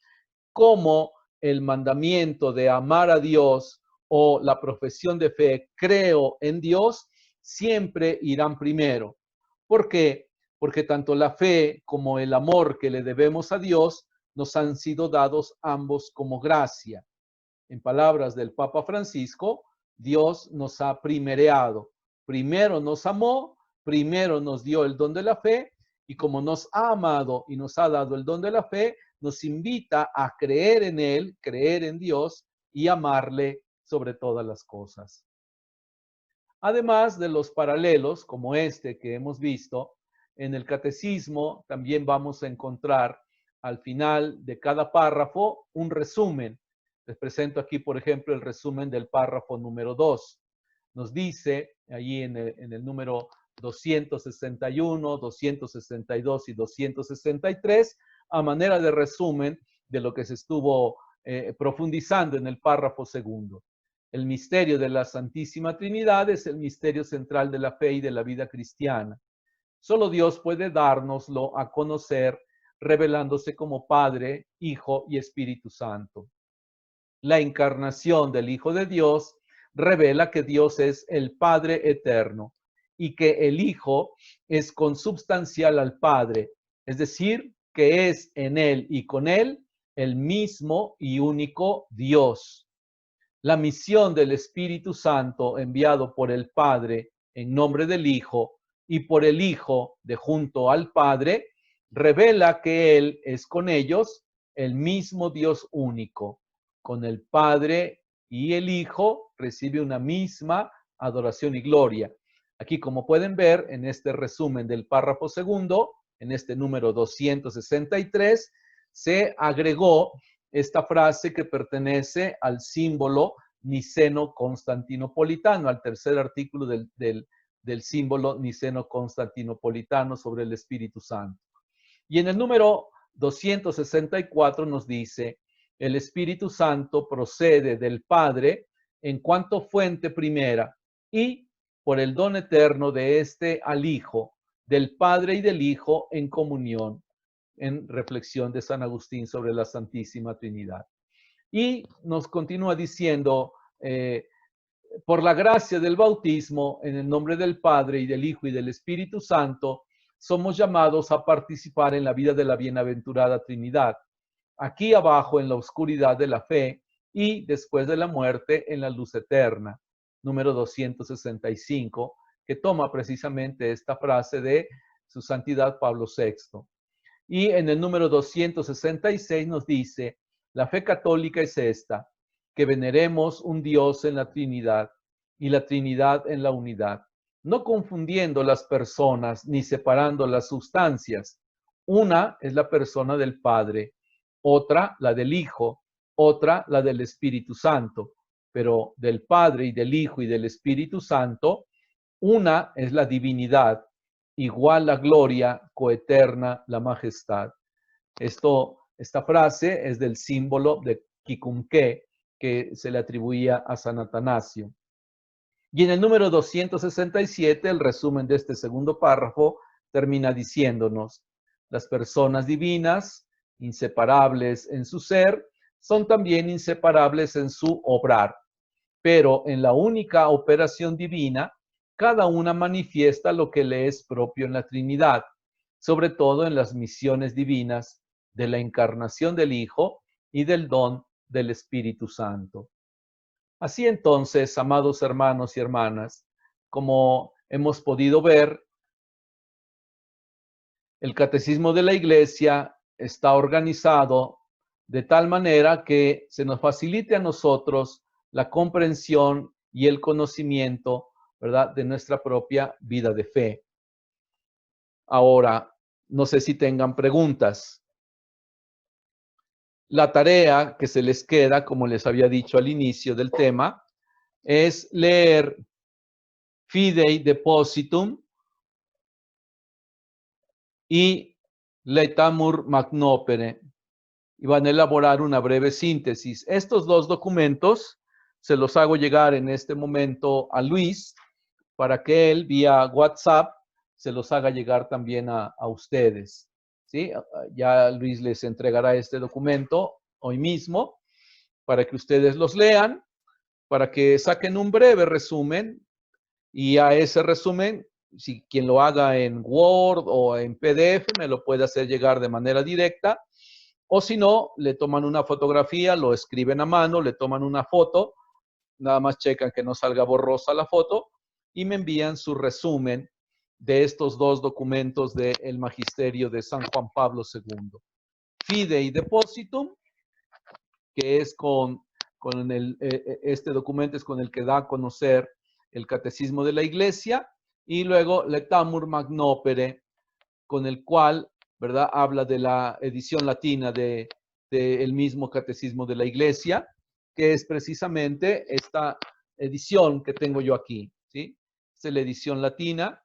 cómo el mandamiento de amar a Dios o la profesión de fe, creo en Dios, siempre irán primero. ¿Por qué? Porque tanto la fe como el amor que le debemos a Dios nos han sido dados ambos como gracia. En palabras del Papa Francisco, Dios nos ha primereado. Primero nos amó, primero nos dio el don de la fe, y como nos ha amado y nos ha dado el don de la fe, nos invita a creer en Él, creer en Dios y amarle sobre todas las cosas. Además de los paralelos, como este que hemos visto, en el catecismo también vamos a encontrar al final de cada párrafo un resumen. Les presento aquí, por ejemplo, el resumen del párrafo número 2. Nos dice allí en el número 261, 262 y 263, a manera de resumen de lo que se estuvo profundizando en el párrafo segundo. El misterio de la Santísima Trinidad es el misterio central de la fe y de la vida cristiana. Solo Dios puede dárnoslo a conocer, revelándose como Padre, Hijo y Espíritu Santo. La encarnación del Hijo de Dios revela que Dios es el Padre eterno y que el Hijo es consubstancial al Padre, es decir, que es en Él y con Él el mismo y único Dios. La misión del Espíritu Santo enviado por el Padre en nombre del Hijo y por el Hijo de junto al Padre revela que Él es con ellos el mismo Dios único. Con el Padre y el Hijo recibe una misma adoración y gloria. Aquí, como pueden ver en este resumen del párrafo segundo, en este número 263, se agregó esta frase que pertenece al símbolo niceno-constantinopolitano, al tercer artículo del símbolo niceno-constantinopolitano sobre el Espíritu Santo. Y en el número 264 nos dice, el Espíritu Santo procede del Padre en cuanto fuente primera y por el don eterno de este al Hijo, del Padre y del Hijo en comunión, en reflexión de San Agustín sobre la Santísima Trinidad. Y nos continúa diciendo, por la gracia del bautismo, en el nombre del Padre y del Hijo y del Espíritu Santo, somos llamados a participar en la vida de la bienaventurada Trinidad, aquí abajo en la oscuridad de la fe y después de la muerte en la luz eterna. Número 265, que toma precisamente esta frase de su santidad Pablo VI. Y en el número 266 nos dice, la fe católica es esta, que veneremos un Dios en la Trinidad y la Trinidad en la unidad, no confundiendo las personas ni separando las sustancias. Una es la persona del Padre, otra la del Hijo, otra la del Espíritu Santo, pero del Padre y del Hijo y del Espíritu Santo, una es la divinidad, igual la gloria, coeterna la majestad. Esta frase es del símbolo de Quincunque que se le atribuía a San Atanasio. Y en el número 267, el resumen de este segundo párrafo termina diciéndonos, las personas divinas, inseparables en su ser, son también inseparables en su obrar, pero en la única operación divina, cada una manifiesta lo que le es propio en la Trinidad, sobre todo en las misiones divinas de la encarnación del Hijo y del don del Espíritu Santo. Así entonces, amados hermanos y hermanas, como hemos podido ver, el catecismo de la Iglesia está organizado de tal manera que se nos facilite a nosotros la comprensión y el conocimiento, ¿verdad?, de nuestra propia vida de fe. Ahora, no sé si tengan preguntas. La tarea que se les queda, como les había dicho al inicio del tema, es leer Fidei Depositum y Letamur Magnopere, y van a elaborar una breve síntesis. Estos dos documentos se los hago llegar en este momento a Luis para que él vía WhatsApp se los haga llegar también a ustedes. ¿Sí? Ya Luis les entregará este documento hoy mismo para que ustedes los lean, para que saquen un breve resumen y a ese resumen, si quien lo haga en Word o en PDF, me lo puede hacer llegar de manera directa. O si no, le toman una fotografía, lo escriben a mano, le toman una foto, nada más checan que no salga borrosa la foto y me envían su resumen de estos dos documentos del Magisterio de San Juan Pablo II. Fidei Depositum, que es con este documento es con el que da a conocer el Catecismo de la Iglesia, y luego Letamur Magnopere, con el cual, ¿verdad?, habla de la edición latina del mismo Catecismo de la Iglesia, que es precisamente esta edición que tengo yo aquí, ¿sí? Esta es la edición latina,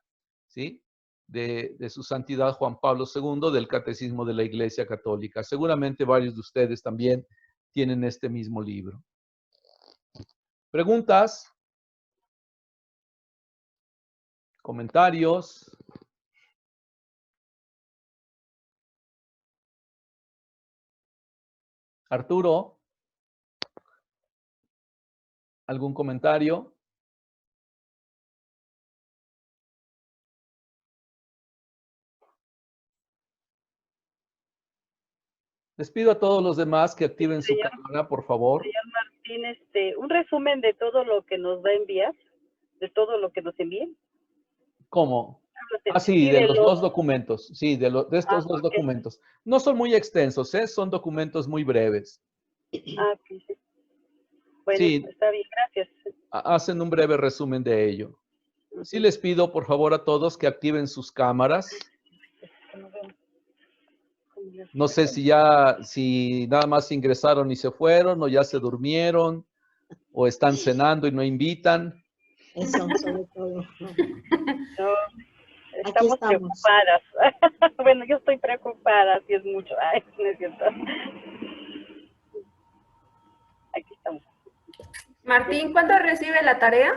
¿sí?, de su santidad Juan Pablo II del Catecismo de la Iglesia Católica. Seguramente varios de ustedes también tienen este mismo libro. ¿Preguntas? ¿Comentarios? Arturo, ¿algún comentario? Les pido a todos los demás que activen su cámara, por favor. Señor Martín, un resumen de todo lo que nos va a enviar, de todo lo que nos envíen. ¿Cómo? Ah, sí, de los dos documentos. Sí, de estos dos documentos. No son muy extensos, ¿eh? Son documentos muy breves. Ah, sí. Bueno, sí, está bien, gracias. Hacen un breve resumen de ello. Sí les pido, por favor, a todos que activen sus cámaras. No sé si nada más ingresaron y se fueron, o ya se durmieron, o están cenando y no invitan. Eso, sobre todo. No, estamos preocupadas. Bueno, yo estoy preocupada, si es mucho. Ay, no es cierto. Aquí estamos. Martín, ¿cuándo recibe la tarea?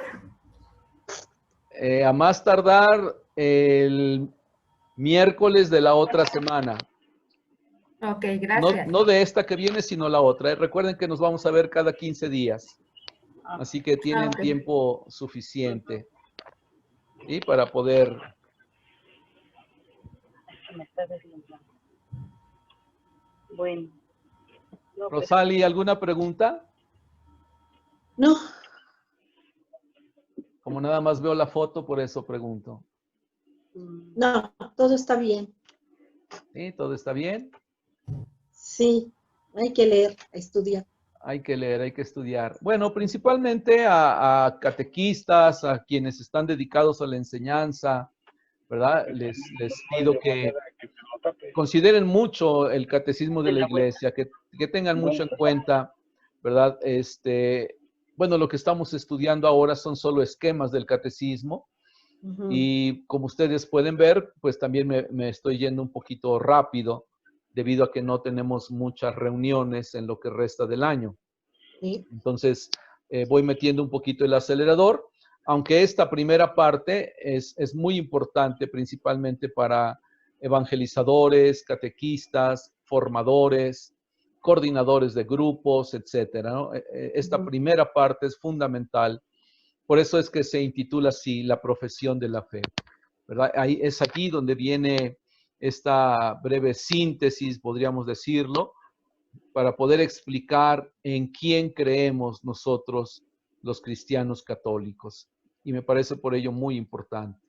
A más tardar el miércoles de la otra semana. Ok, gracias. No de esta que viene, sino la otra. Recuerden que nos vamos a ver cada 15 días. Así que tienen tiempo suficiente. ¿Sí? Para poder... Me está deslumbrando. Bueno. No, Rosali, ¿alguna pregunta? No. Como nada más veo la foto, por eso pregunto. No, todo está bien. ¿Sí? ¿Todo está bien? Sí, hay que leer, estudiar. Hay que leer, hay que estudiar. Bueno, principalmente a catequistas, a quienes están dedicados a la enseñanza, ¿verdad? Les pido que consideren mucho el catecismo de la iglesia, que tengan mucho en cuenta, ¿verdad? Bueno, lo que estamos estudiando ahora son solo esquemas del catecismo. Y como ustedes pueden ver, pues también me estoy yendo un poquito rápido debido a que no tenemos muchas reuniones en lo que resta del año. Sí. Entonces, voy metiendo un poquito el acelerador, aunque esta primera parte es muy importante principalmente para evangelizadores, catequistas, formadores, coordinadores de grupos, etcétera, ¿no? Esta primera parte es fundamental. Por eso es que se intitula así, la profesión de la fe, ¿verdad? Ahí es aquí donde viene esta breve síntesis, podríamos decirlo, para poder explicar en quién creemos nosotros los cristianos católicos. Y me parece por ello muy importante.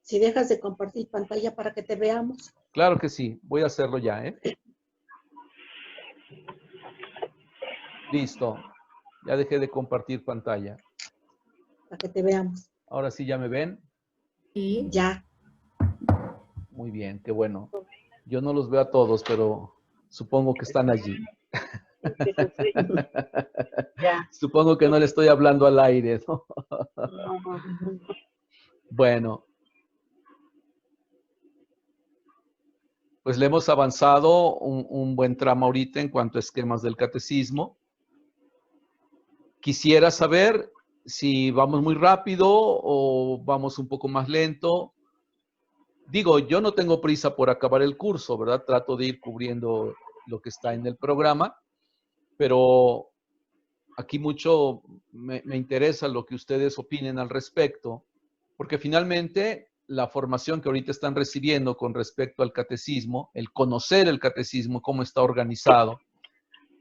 Si dejas de compartir pantalla para que te veamos. Claro que sí, voy a hacerlo ya, ¿eh? Listo. Ya dejé de compartir pantalla. Para que te veamos. Ahora sí ya me ven. Sí. Ya. Muy bien, qué bueno. Yo no los veo a todos, pero supongo que están allí. Supongo que no le estoy hablando al aire, ¿no? Bueno. Pues le hemos avanzado un buen tramo ahorita en cuanto a esquemas del catecismo. Quisiera saber si vamos muy rápido o vamos un poco más lento. Digo, yo no tengo prisa por acabar el curso, ¿verdad? Trato de ir cubriendo lo que está en el programa, pero aquí mucho me interesa lo que ustedes opinen al respecto, porque finalmente la formación que ahorita están recibiendo con respecto al catecismo, el conocer el catecismo, cómo está organizado,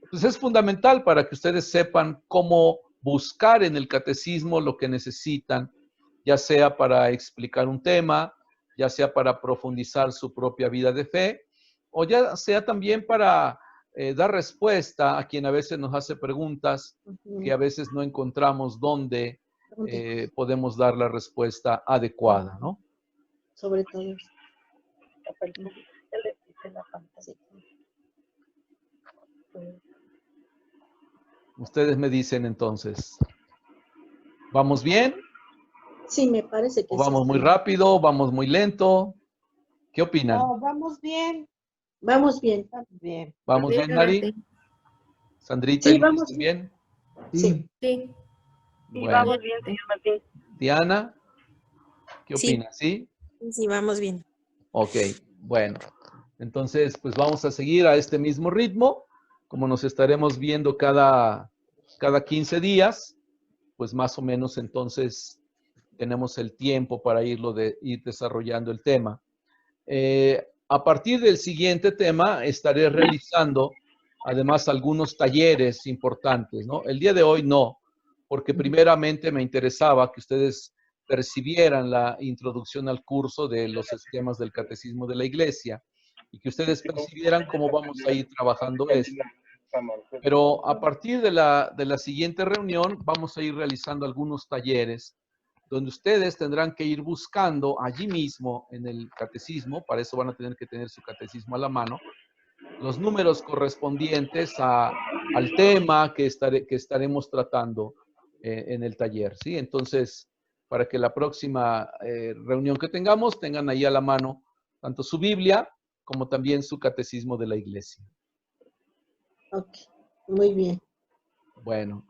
pues es fundamental para que ustedes sepan cómo buscar en el catecismo lo que necesitan, ya sea para explicar un tema, ya sea para profundizar su propia vida de fe, o ya sea también para dar respuesta a quien a veces nos hace preguntas que a veces no encontramos dónde podemos dar la respuesta adecuada, ¿no? Sobre todo eso. Sí. Ustedes me dicen entonces, ¿vamos bien? Sí, me parece que ¿O sí vamos está muy bien. rápido? ¿Vamos muy lento? ¿Qué opinan? No, vamos bien. Vamos bien. Vamos bien. ¿Vamos bien, Bien, Mari? Martín. ¿Sandrita Sí, y Luis vamos también? Sí. Sí. Sí, Bueno, vamos bien, señor Martín. Diana, ¿qué Sí. opinas? ¿Sí? Sí, vamos bien. Ok, bueno. Entonces, pues vamos a seguir a este mismo ritmo. Como nos estaremos viendo cada 15 días, pues más o menos entonces tenemos el tiempo para ir desarrollando el tema. A partir del siguiente tema estaré realizando además algunos talleres importantes, ¿no? El día de hoy no, porque primeramente me interesaba que ustedes percibieran la introducción al curso de los esquemas del Catecismo de la Iglesia y que ustedes percibieran cómo vamos a ir trabajando esto. Pero a partir de la siguiente reunión vamos a ir realizando algunos talleres donde ustedes tendrán que ir buscando allí mismo en el catecismo, para eso van a tener que tener su catecismo a la mano, los números correspondientes al tema que estaremos tratando en el taller, ¿sí? Entonces, para que la próxima reunión que tengamos, tengan ahí a la mano tanto su Biblia como también su catecismo de la Iglesia. Ok, muy bien. Bueno.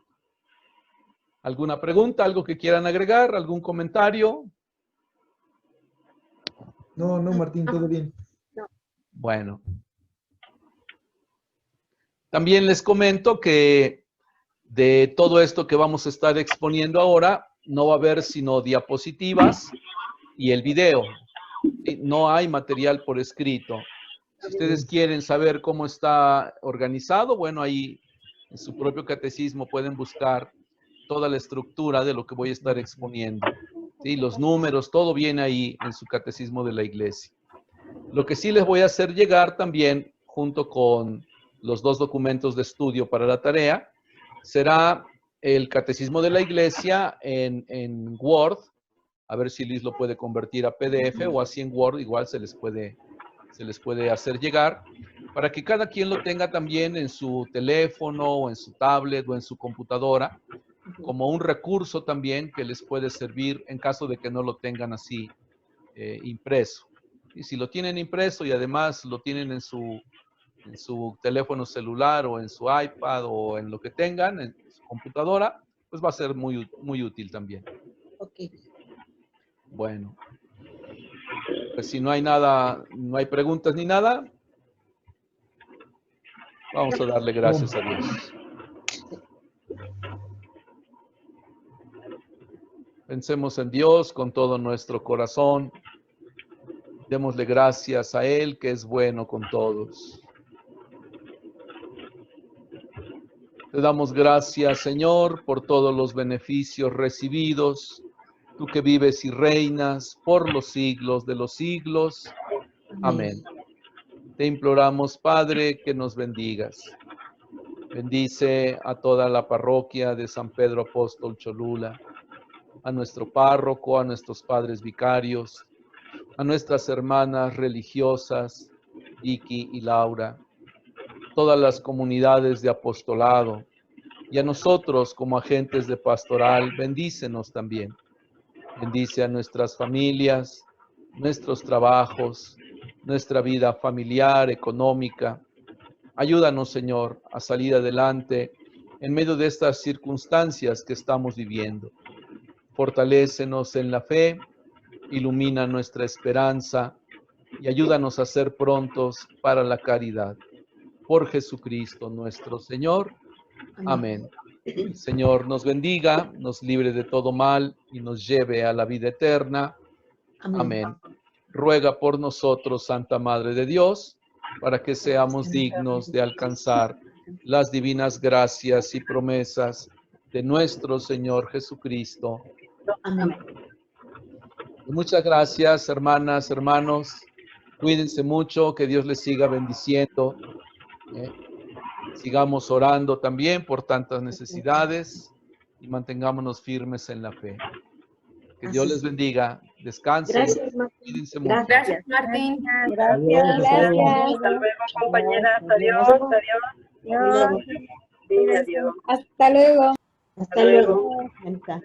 ¿Alguna pregunta? ¿Algo que quieran agregar? ¿Algún comentario? No, Martín, todo bien. Bueno. También les comento que de todo esto que vamos a estar exponiendo ahora, no va a haber sino diapositivas y el video. No hay material por escrito. Si ustedes quieren saber cómo está organizado, bueno, ahí en su propio catecismo pueden buscar toda la estructura de lo que voy a estar exponiendo. ¿Sí? Los números, todo viene ahí en su catecismo de la Iglesia. Lo que sí les voy a hacer llegar también, junto con los 2 documentos de estudio para la tarea, será el catecismo de la Iglesia en Word. A ver si Luis lo puede convertir a PDF o así en Word, igual se les puede hacer llegar, para que cada quien lo tenga también en su teléfono o en su tablet o en su computadora, como un recurso también que les puede servir en caso de que no lo tengan así impreso. Y si lo tienen impreso y además lo tienen en su teléfono celular o en su iPad o en lo que tengan, en su computadora, pues va a ser muy, muy útil también. Ok. Bueno, pues si no hay nada, no hay preguntas ni nada, vamos a darle gracias a Dios. Pensemos en Dios con todo nuestro corazón. Démosle gracias a Él, que es bueno con todos. Te damos gracias, Señor, por todos los beneficios recibidos. Tú que vives y reinas por los siglos de los siglos. Amén. Te imploramos, Padre, que nos bendigas. Bendice a toda la parroquia de San Pedro Apóstol Cholula, a nuestro párroco, a nuestros padres vicarios, a nuestras hermanas religiosas, Vicky y Laura, todas las comunidades de apostolado, y a nosotros como agentes de pastoral, bendícenos también. Bendice a nuestras familias, nuestros trabajos, nuestra vida familiar, económica. Ayúdanos, Señor, a salir adelante en medio de estas circunstancias que estamos viviendo. Fortalécenos en la fe, ilumina nuestra esperanza y ayúdanos a ser prontos para la caridad. Por Jesucristo nuestro Señor. Amén. El Señor nos bendiga, nos libre de todo mal y nos lleve a la vida eterna. Amén. Ruega por nosotros, Santa Madre de Dios, para que seamos dignos de alcanzar las divinas gracias y promesas de nuestro Señor Jesucristo. Amén. Muchas gracias, hermanas, hermanos. Cuídense mucho, que Dios les siga bendiciendo. Sigamos orando también por tantas necesidades y mantengámonos firmes en la fe. Que Dios les bendiga. Descansen. Gracias, Martín. Cuídense mucho. Gracias, Martín. Gracias. Hasta luego, compañeras. Adiós, adiós. Adiós. Sí, adiós. Hasta luego. Hasta luego. Anita.